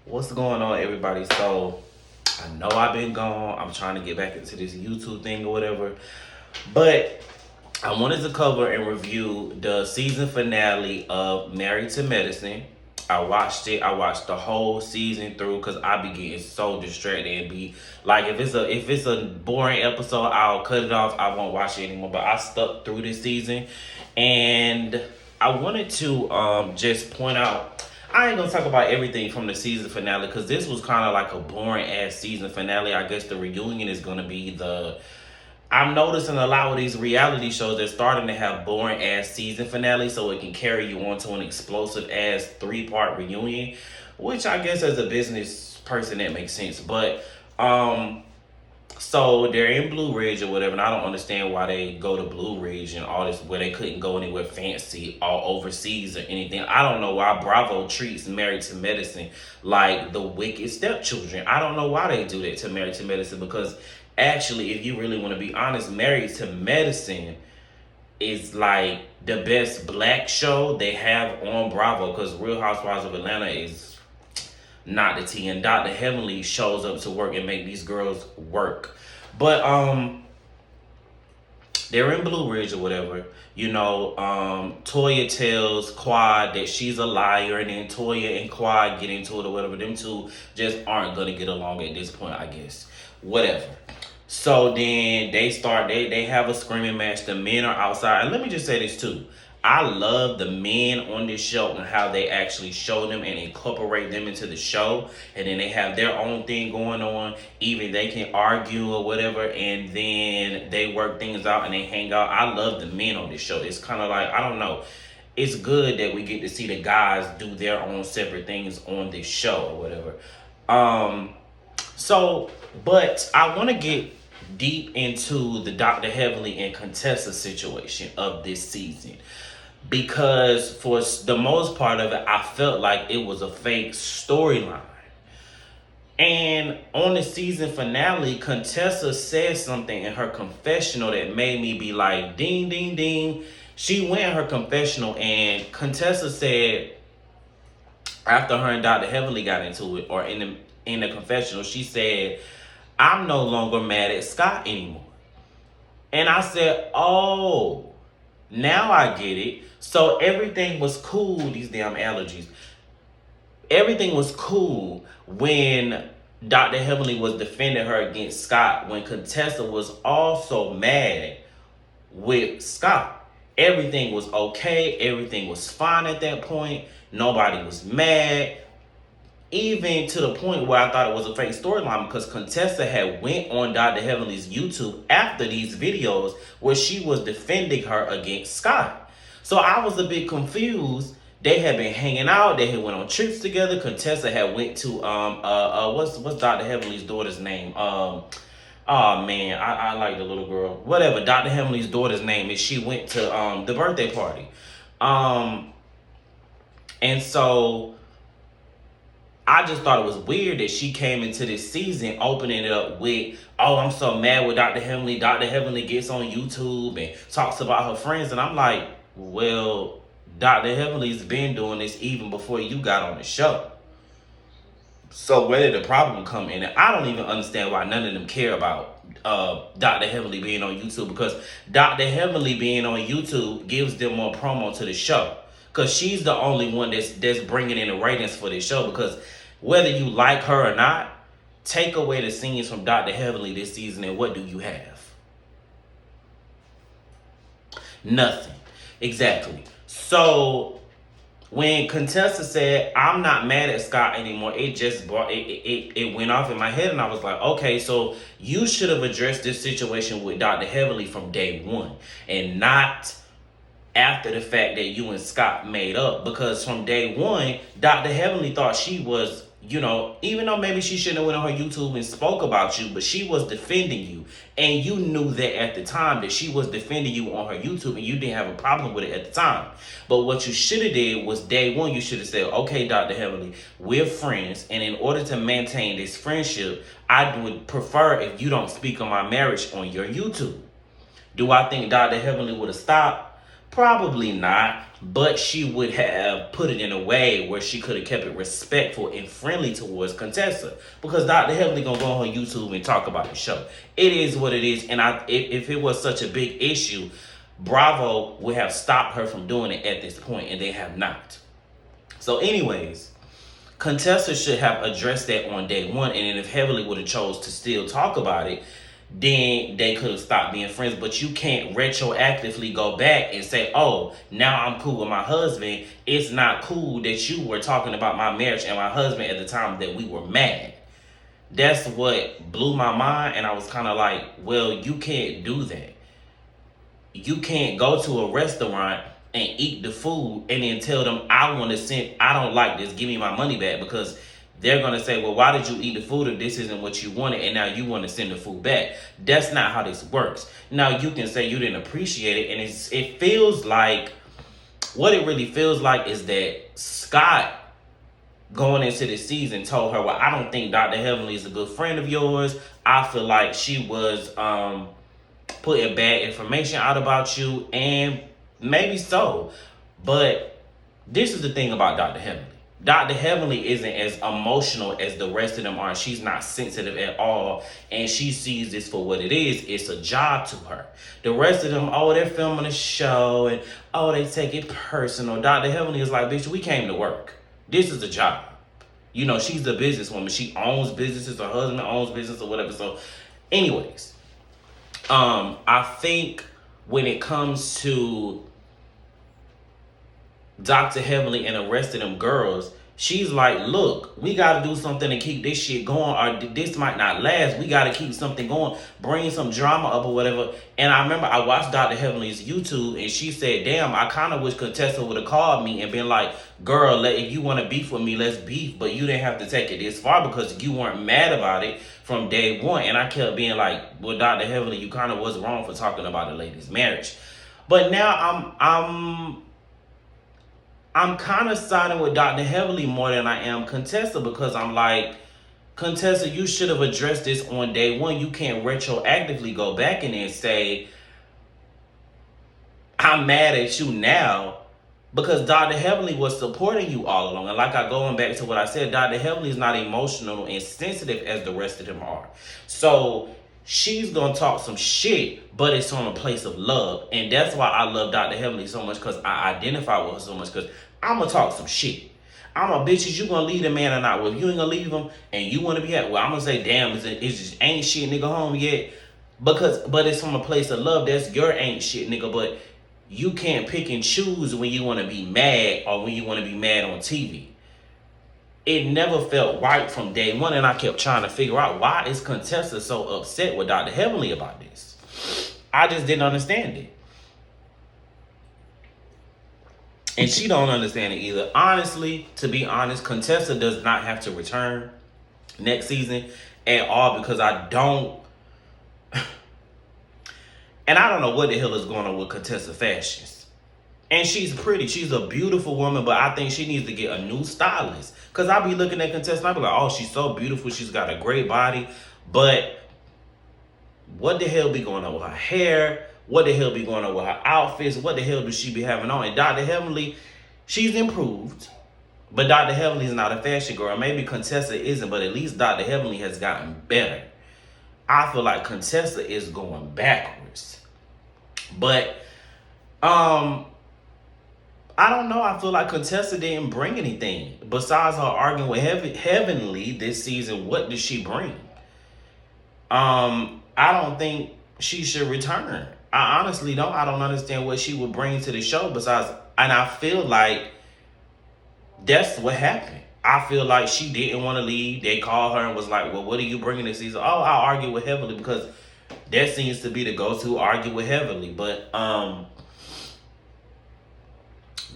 What's going on, everybody? So, I know I've been gone. I'm trying to get back into this YouTube thing or whatever. But I wanted to cover and review the season finale of Married to Medicine. I watched it. I watched the whole season through because I be getting so distracted and be like, if it's a boring episode, I'll cut it off. I won't watch it anymore. But I stuck through this season, and I wanted to just point out. I ain't gonna talk about everything from the season finale because this was kind of like a boring ass season finale. I guess the reunion is gonna be the. I'm noticing a lot of these reality shows, they're starting to have boring ass season finales so it can carry you on to an explosive ass 3-part reunion, which I guess as a business person that makes sense. But so they're in Blue Ridge or whatever, and I don't understand why they go to Blue Ridge and all this where they couldn't go anywhere fancy all overseas or anything. I don't know why Bravo treats Married to Medicine like the wicked stepchildren. I don't know why they do that to Married to Medicine because actually, if you really want to be honest, Married to Medicine is like the best black show they have on Bravo because Real Housewives of Atlanta is not the tea, and Dr. Heavenly shows up to work and make these girls work. But they're in Blue Ridge or whatever. You know, Toya tells Quad that she's a liar, and then Toya and Quad get into it or whatever. Them two just aren't gonna get along at this point, I guess. Whatever. So then they have a screaming match. The men are outside. And let me just say this too. I love the men on this show and how they actually show them and incorporate them into the show. And then they have their own thing going on. Even they can argue or whatever. And then they work things out and they hang out. I love the men on this show. It's kind of like, I don't know. It's good that we get to see the guys do their own separate things on this show or whatever. But I want to get deep into the Dr. Heavenly and Contessa situation of this season. Because for the most part of it, I felt like it was a fake storyline. And on the season finale, Contessa said something in her confessional that made me be like, ding, ding, ding. She went in her confessional and Contessa said, after her and Dr. Heavenly got into it, or in the confessional, she said, I'm no longer mad at Scott anymore. And I said, oh, now I get it. So everything was cool, these damn allergies. Everything was cool when Dr. Heavenly was defending her against Scott, when Contessa was also mad with Scott. Everything was okay. Everything was fine at that point. Nobody was mad. Even to the point where I thought it was a fake storyline because Contessa had went on Dr. Heavenly's YouTube after these videos where she was defending her against Scott. So I was a bit confused. They had been hanging out. They had went on trips together. Contessa had went to what's Dr. Heavenly's daughter's name? Oh man, I like the little girl. Whatever. Dr. Heavenly's daughter's name is. She went to the birthday party. And so I just thought it was weird that she came into this season opening it up with, oh, I'm so mad with Dr. Heavenly. Dr. Heavenly gets on YouTube and talks about her friends. And I'm like, well, Dr. Heavenly's been doing this even before you got on the show. So where did the problem come in? And I don't even understand why none of them care about Dr. Heavenly being on YouTube, because Dr. Heavenly being on YouTube gives them more promo to the show. Because she's the only one that's bringing in the ratings for this show. Because whether you like her or not, take away the scenes from Dr. Heavenly this season and what do you have? Nothing. Exactly. So when Contessa said, I'm not mad at Scott anymore, it just it went off in my head and I was like, okay, so you should have addressed this situation with Dr. Heavenly from day one and not after the fact that you and Scott made up. Because from day one, Dr. Heavenly thought she was, you know, even though maybe she shouldn't have went on her YouTube and spoke about you, but she was defending you. And you knew that at the time that she was defending you on her YouTube and you didn't have a problem with it at the time. But what you should have did was day one, you should have said, okay, Dr. Heavenly, we're friends. And in order to maintain this friendship, I would prefer if you don't speak on my marriage on your YouTube. Do I think Dr. Heavenly would have stopped? Probably not. but she would have put it in a way where she could have kept it respectful and friendly towards Contessa. Because Dr. Heavenly gonna go on YouTube and talk about the show. It is what it is, and if it was such a big issue, Bravo would have stopped her from doing it at this point, and they have not. So anyways, Contessa should have addressed that on day one, and then if Heavenly would have chose to still talk about it, then they could have stopped being friends. But you can't retroactively go back and say, oh, now I'm cool with my husband. It's not cool that you were talking about my marriage and my husband at the time that we were mad. That's what blew my mind, and I was kind of like, well, you can't do that. You can't go to a restaurant and eat the food and then tell them I don't like this, give me my money back, because they're gonna say, well, why did you eat the food if this isn't what you wanted and now you want to send the food back? That's not how this works. Now you can say you didn't appreciate it, and it feels like, what it really feels like is that Scott going into the season told her, well, I don't think Dr. Heavenly is a good friend of yours. I feel like she was putting bad information out about you, and maybe so. But this is the thing about Dr. Heavenly. Dr. Heavenly isn't as emotional as the rest of them are. She's not sensitive at all, and she sees this for what it is. It's a job to her. The rest of them, oh, they're filming a show, and oh, they take it personal. Dr. Heavenly is like, bitch, we came to work. This is a job. You know, she's a businesswoman. She owns businesses. Her husband owns business or whatever. So, anyways, I think when it comes to Dr. Heavenly and the rest of them girls, she's like, look, we got to do something to keep this shit going, or this might not last. We got to keep something going, bring some drama up or whatever. And I remember I watched Dr. Heavenly's YouTube, and she said, damn, I kind of wish Contessa would have called me and been like, girl, if you want to beef with me, let's beef. But you didn't have to take it this far because you weren't mad about it from day one. And I kept being like, well, Dr. Heavenly, you kind of was wrong for talking about a lady's marriage. But now I'm kind of siding with Dr. Heavenly more than I am Contessa, because I'm like, Contessa, you should have addressed this on day one. You can't retroactively go back in and say, I'm mad at you now, because Dr. Heavenly was supporting you all along. And like going back to what I said, Dr. Heavenly is not emotional and sensitive as the rest of them are. So she's going to talk some shit, but it's from a place of love. And that's why I love Dr. Heavenly so much, because I identify with her so much, because I'm going to talk some shit. I'm a bitch. Is you going to leave the man or not? Well, if you ain't going to leave him and you want to be at, well, I'm going to say, damn, it's just ain't shit nigga home yet. But it's from a place of love. That's your ain't shit nigga. But you can't pick and choose when you want to be mad or when you want to be mad on TV. It never felt right from day one, and I kept trying to figure out, why is Contessa so upset with Dr. Heavenly about this? I just didn't understand it. And she don't understand it either. Honestly, to be honest, Contessa does not have to return next season at all, because I don't... And I don't know what the hell is going on with Contessa fashions. And she's pretty. She's a beautiful woman, but I think she needs to get a new stylist. Because I be looking at Contessa and I be like, oh, she's so beautiful. She's got a great body. But what the hell be going on with her hair? What the hell be going on with her outfits? What the hell does she be having on? And Dr. Heavenly, she's improved. But Dr. Heavenly is not a fashion girl. Maybe Contessa isn't, but at least Dr. Heavenly has gotten better. I feel like Contessa is going backwards. But, I don't know. I feel like Contessa didn't bring anything. Besides her arguing with Heavenly this season, what did she bring? I don't think she should return. I honestly don't. I don't understand what she would bring to the show besides, and I feel like that's what happened. I feel like she didn't want to leave. They called her and was like, well, what are you bringing this season? Oh, I'll argue with Heavenly, because that seems to be the go-to, argue with Heavenly. But,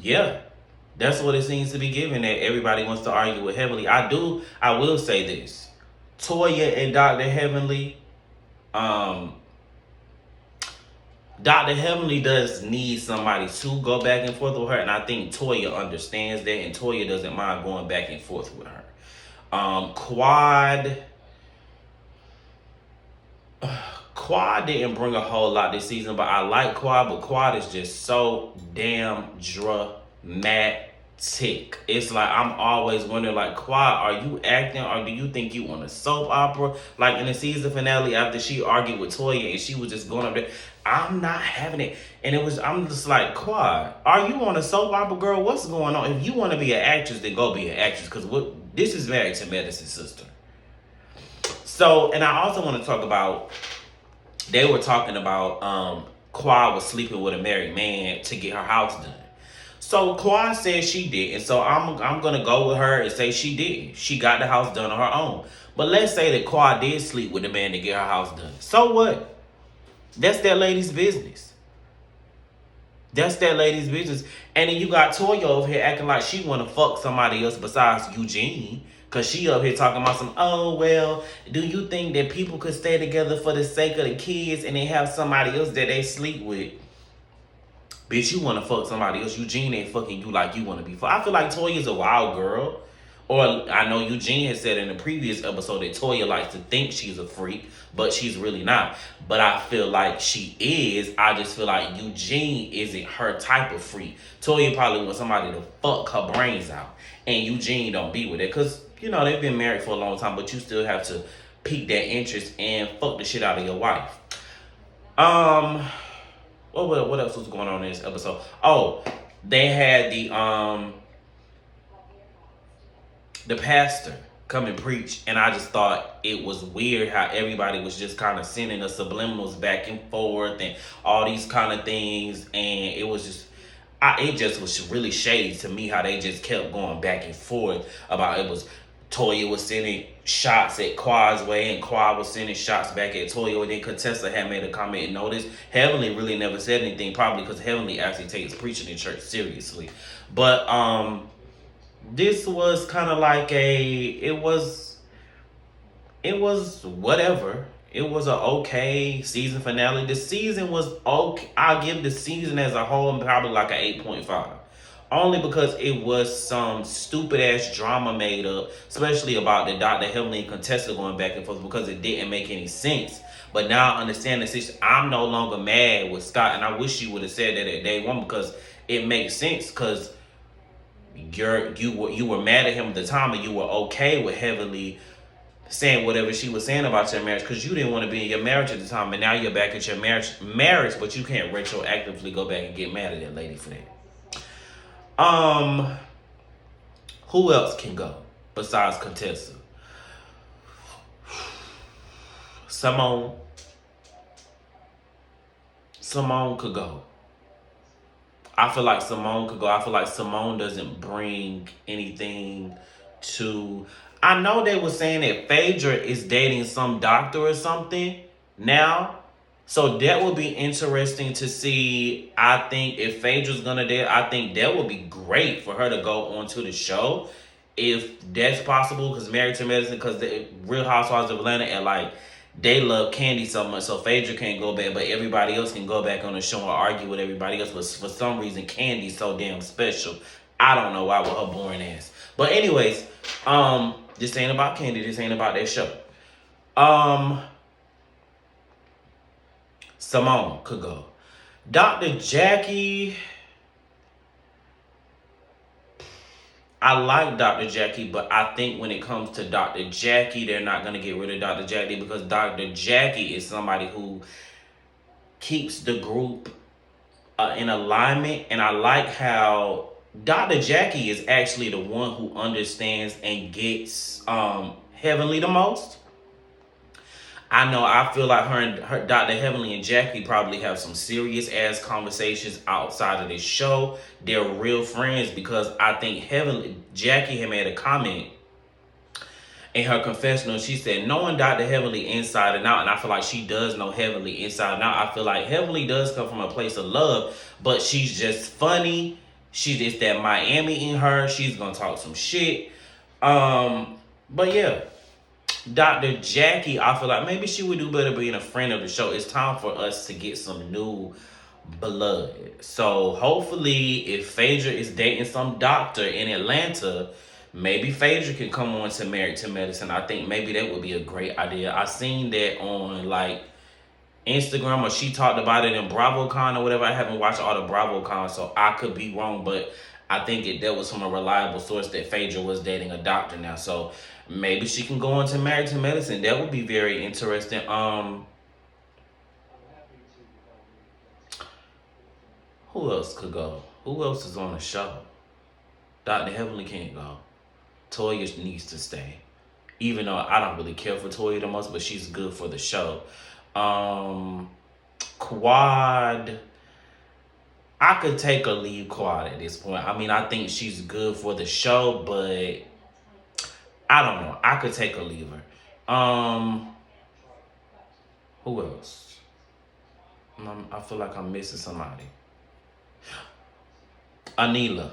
yeah, that's what it seems to be given, that everybody wants to argue with Heavenly. I will say this. Toya and Dr. Heavenly, Dr. Heavenly does need somebody to go back and forth with her, and I think Toya understands that, and Toya doesn't mind going back and forth with her. Quad didn't bring a whole lot this season, but I like Quad, but Quad is just so damn dramatic. It's like I'm always wondering, like, Quad, are you acting or do you think you on a soap opera? Like in the season finale after she argued with Toya and she was just going up there. I'm not having it. And I'm just like, Quad, are you on a soap opera, girl? What's going on? If you want to be an actress, then go be an actress. Because this is Married to Medicine, sister. So, and I also want to talk about, they were talking about Quad was sleeping with a married man to get her house done. So Quad said she did, and so I'm gonna go with her and say she did. She got the house done on her own. But let's say that Quad did sleep with the man to get her house done. So what? That's that lady's business. That's that lady's business. And then you got Toya over here acting like she wanna fuck somebody else besides Eugene. Cause she up here talking about some, oh well, do you think that people could stay together for the sake of the kids and they have somebody else that they sleep with? Bitch, you want to fuck somebody else. Eugene ain't fucking you like you want to be fucked. I feel like Toya's a wild girl. Or I know Eugene has said in the previous episode that Toya likes to think she's a freak, but she's really not. But I feel like she is. I just feel like Eugene isn't her type of freak. Toya probably wants somebody to fuck her brains out. And Eugene don't be with it. Because, you know, they've been married for a long time, but you still have to pique that interest and fuck the shit out of your wife. What else was going on in this episode? Oh, they had the pastor come and preach, and I just thought it was weird how everybody was just kind of sending us subliminals back and forth and all these kind of things, and it was just, it just was really shady to me how they just kept going back and forth about it was Toya was sending shots at Quad's way and Quad was sending shots back at Toya. And then Contessa had made a comment and noticed Heavenly really never said anything, probably because Heavenly actually takes preaching in church seriously. But this was kind of like it was whatever. It was an okay season finale. The season was okay. I'll give the season as a whole probably like an 8.5. Only because it was some stupid ass drama made up, especially about the Dr. Heavenly and Contessa going back and forth because it didn't make any sense. But now I understand the situation. I'm no longer mad with Scott, and I wish you would have said that at day one because it makes sense. Because you were mad at him at the time, and you were okay with Heavenly saying whatever she was saying about your marriage because you didn't want to be in your marriage at the time, and now you're back at your marriage, but you can't retroactively go back and get mad at that lady for that. Who else can go besides Contessa? Simone. Simone could go. I feel like Simone could go. I feel like Simone doesn't bring anything to... I know they were saying that Phaedra is dating some doctor or something now. So that would be interesting to see. I think if Phaedra's gonna date, I think that would be great for her to go onto the show. If that's possible, because Married to Medicine, because the Real Housewives of Atlanta, and like, they love Candy so much, so Phaedra can't go back, but everybody else can go back on the show and argue with everybody else. But for some reason, Candy's so damn special. I don't know why with her boring ass. But anyways, this ain't about Candy. This ain't about that show. Simone could go. Dr. Jackie. I like Dr. Jackie, but I think when it comes to Dr. Jackie, they're not going to get rid of Dr. Jackie because Dr. Jackie is somebody who keeps the group in alignment. And I like how Dr. Jackie is actually the one who understands and gets Heavenly the most. I know I feel like her Dr. Heavenly and Jackie probably have some serious ass conversations outside of this show. They're real friends because I think Jackie had made a comment in her confessional. She said, knowing Dr. Heavenly inside and out, and I feel like she does know Heavenly inside and out. I feel like Heavenly does come from a place of love, but she's just funny. She's just that Miami in her. She's gonna talk some shit. But yeah. Dr. Jackie, I feel like maybe she would do better being a friend of the show. It's time for us to get some new blood. So hopefully if Phaedra is dating some doctor in Atlanta, maybe Phaedra can come on to Married to Medicine. I think maybe that would be a great idea. I seen that on like Instagram, or she talked about it in BravoCon or whatever. I haven't watched all the BravoCon, so I could be wrong, but I think that was from a reliable source that Phaedra was dating a doctor now. So maybe she can go into Married to Medicine. That would be very interesting. Who else could go? Who else is on the show? Dr. Heavenly can't go. Toya needs to stay. Even though I don't really care for Toya the most, but she's good for the show. Quad, I could take a leave Quad at this point. I mean, I think she's good for the show, but I don't know. I could take a leave her. Who else? I feel like I'm missing somebody. Anila.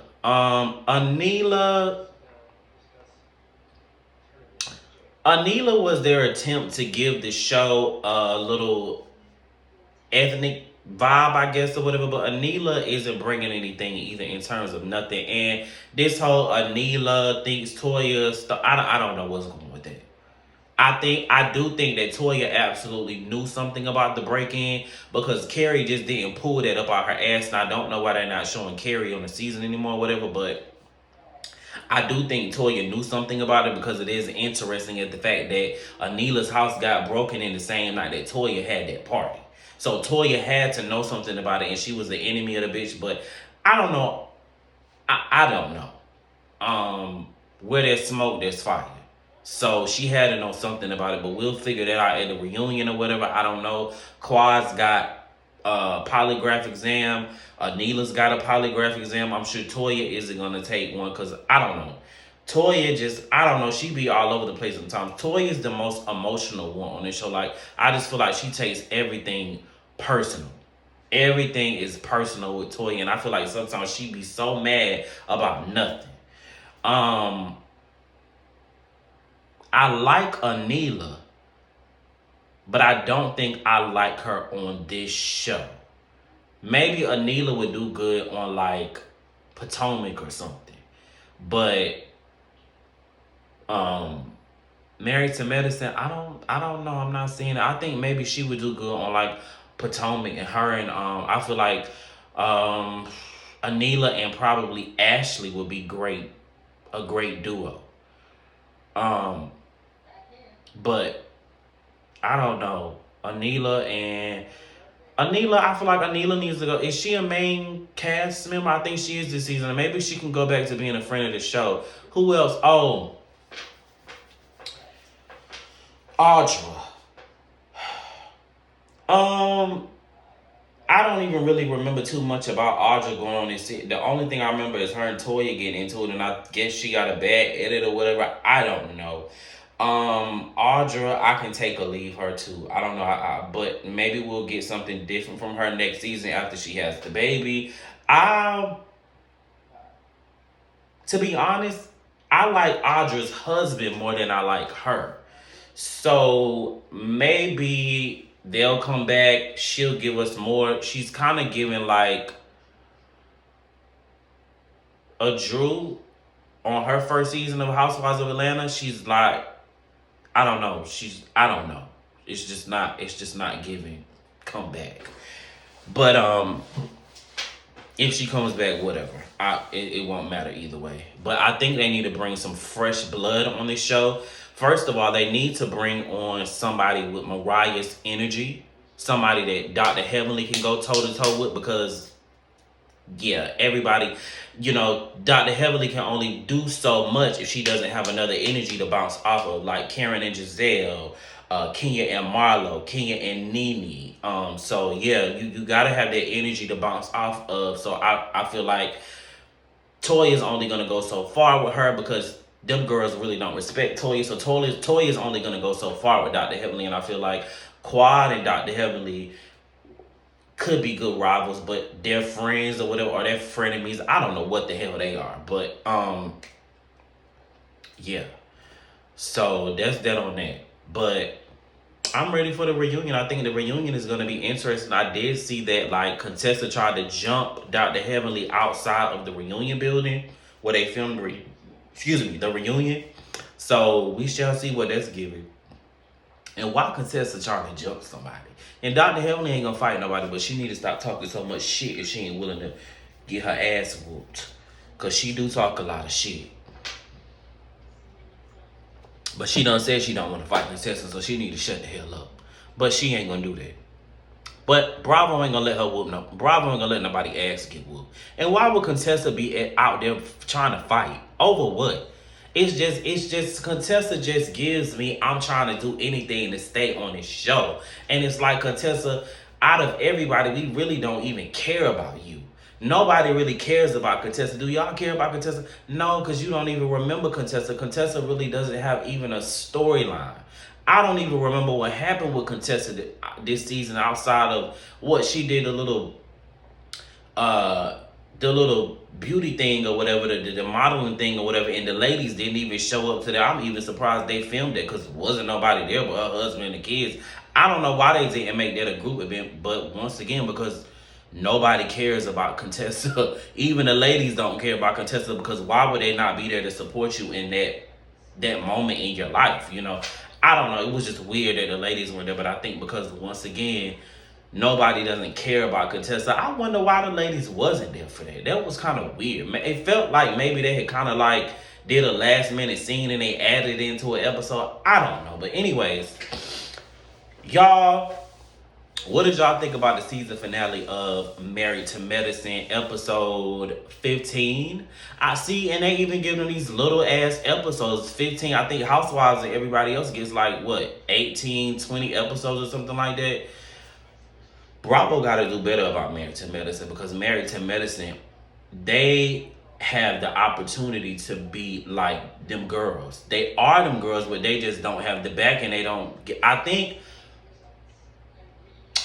Anila was their attempt to give the show a little ethnic vibe, I guess, or whatever. But Anila isn't bringing anything either in terms of nothing. And this whole Anila thinks Toya stuff, I don't know what's going on with that. I do think that Toya absolutely knew something about the break-in, because Carrie just didn't pull that up out her ass, and I don't know why they're not showing Carrie on the season anymore, or whatever. But I do think Toya knew something about it, because it is interesting at the fact that Anila's house got broken in the same night that Toya had that party. So Toya had to know something about it, and she was the enemy of the bitch. But I don't know. I don't know. Where there's smoke, there's fire. So she had to know something about it, but we'll figure that out at the reunion or whatever. I don't know. Quad's got a polygraph exam. Neela's got a polygraph exam. I'm sure Toya isn't going to take one, because I don't know. Toya just, I don't know, she be all over the place sometimes. Toya is the most emotional one on this show. Like, I just feel like she takes everything personal. Everything is personal with Toya, and I feel like sometimes she be so mad about nothing. I like Anila, but I don't think I like her on this show. Maybe Anila would do good on like Potomac or something. But Married to Medicine, I don't know. I'm not seeing it. I think maybe she would do good on like Potomac, and her and I feel like Anila and probably Ashley would be a great duo. But I don't know. Anila, I feel like Anila needs to go. Is she a main cast member? I think she is this season. Maybe she can go back to being a friend of the show. Who else? Oh, Audra. I don't even really remember too much about Audra going on this. The only thing I remember is her and Toya getting into it, and I guess she got a bad edit or whatever. I don't know. Audra, I can take or leave her too. I don't know, but maybe we'll get something different from her next season after she has the baby. To be honest, I like Audra's husband more than I like her. So maybe they'll come back. She'll give us more. She's kind of giving like a Drew on her first season of Housewives of Atlanta. She's like, I don't know. I don't know. It's just not giving come back. But if she comes back, whatever. It won't matter either way. But I think they need to bring some fresh blood on this show. First of all, they need to bring on somebody with Mariah's energy. Somebody that Dr. Heavenly can go toe to toe with, because yeah, everybody, Dr. Heavenly can only do so much if she doesn't have another energy to bounce off of, like Karen and Giselle, Kenya and Marlo, Kenya and Nene. So yeah, you gotta have that energy to bounce off of. So I feel like Toya is only gonna go so far with her, because them girls really don't respect Toya. So Toya is only gonna go so far with Dr. Heavenly, and I feel like Quad and Dr. Heavenly could be good rivals, but they're friends or whatever, or they're frenemies. I don't know what the hell they are, but yeah. So that's that on that. But I'm ready for the reunion. I think the reunion is going to be interesting. I did see that like Contessa tried to jump Dr. Heavenly outside of the reunion building where they filmed the reunion. So we shall see what that's giving. And why Contessa trying to jump somebody? And Dr. Heavenly ain't gonna fight nobody, but she need to stop talking so much shit if she ain't willing to get her ass whooped. Cause she do talk a lot of shit. But she done said she don't want to fight Contessa, so she need to shut the hell up. But she ain't gonna do that. But Bravo ain't gonna let her whoop no. Bravo ain't gonna let nobody ass get whooped. And why would Contessa be out there trying to fight over what? It's just Contessa just gives me I'm trying to do anything to stay on this show. And it's like Contessa, out of everybody, we really don't even care about you. Nobody really cares about Contessa. Do y'all care about Contessa? No, because you don't even remember Contessa. Contessa really doesn't have even a storyline. I don't even remember what happened with Contessa this season outside of what she did the little beauty thing or whatever, the modeling thing or whatever, and the ladies didn't even show up to that. I'm even surprised they filmed it because wasn't nobody there but her husband and the kids. I don't know why they didn't make that a group event, but once again, because nobody cares about Contessa. Even the ladies don't care about Contessa because why would they not be there to support you in that moment in your life, you know? I don't know. It was just weird that the ladies weren't there, but I think because once again, nobody doesn't care about Contessa. I wonder why the ladies wasn't there for that. That was kind of weird. It felt like maybe they had kind of like did a last minute scene and they added it into an episode. I don't know. But anyways, y'all, what did y'all think about the season finale of Married to Medicine episode 15? I see, and they even giving these little ass episodes, 15. I think Housewives and everybody else gets like, what, 18, 20 episodes or something like that. Bravo got to do better about Married to Medicine because Married to Medicine, they have the opportunity to be like them girls. They are them girls, but they just don't have the back and they don't get, I think,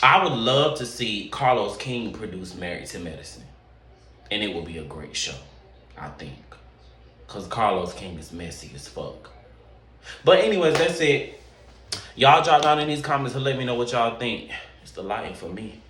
I would love to see Carlos King produce Married to Medicine. And it would be a great show, I think. Because Carlos King is messy as fuck. But anyways, that's it. Y'all drop down in these comments and let me know what y'all think. It's the lighting for me.